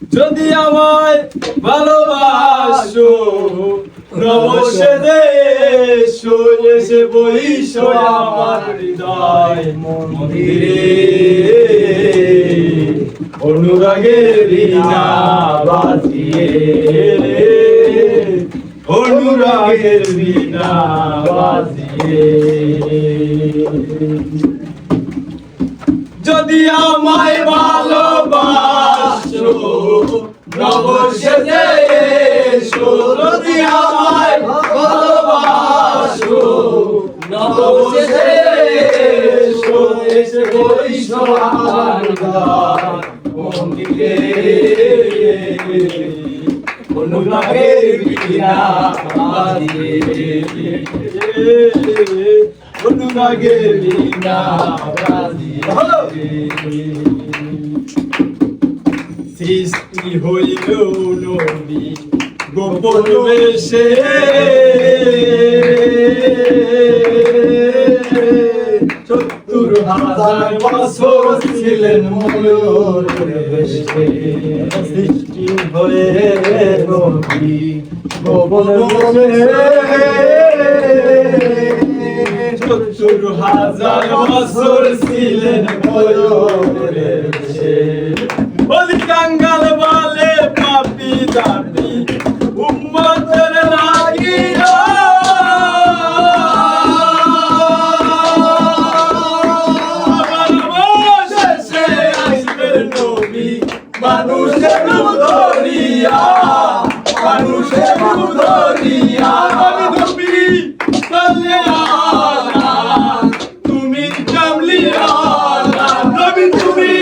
যদি আমায় ভালোবাসো নবসে এসো এসে বইসো আমার হৃদয় মন্দিরে অনুরাগের বীণা বাজিয়ে অনুরাগের বীণা বাজিয়ে যদি আমায় ভালোবাসো নবসে এসো যদি আমায় ভালোবাসো নবসে এসো এসে বইসো আমার মন্দিরে অনুরাগের বীণা বাজিয়ে অনুরাগের বীণা বাজিয়ে সৃষ্টি হইল নবী গোপন বেশে চতুর হাজার বছর ছিলেন ময়ূরের বেশে সৃষ্টি হয়ে নবী গোপন বেশে চতুর হাজার বছর ছিলেন ময়ূরের বেশে কাঙ্গাল বলে পাপি দাবি উম্মতের লাগিয়া শেষে আসবেন নবী মানুষের ধরিয়া মানুষের ধরিয়া নবী সাল্লাল্লাহু তুমি কামলিয়া নবী তুমি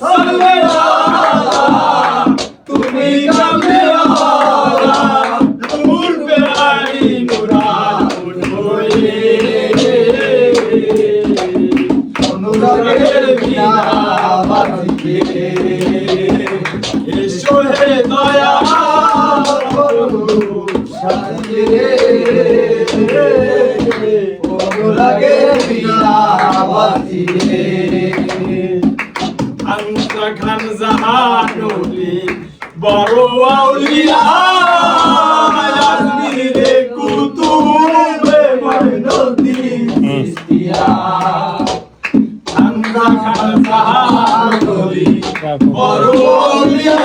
সাল্লাল্লাহু অনুরাগের বীণা বাজিয়ে এসো হে দয়া অনুরাগের বীণা বাজিয়ে আন্তা খান জাহানুলি বড় আউলিয়া আজমিরে কুতুবে মঈনুদ্দিন চিশতিয়া আন্তা খান জাহানুলি বড় আউলিয়া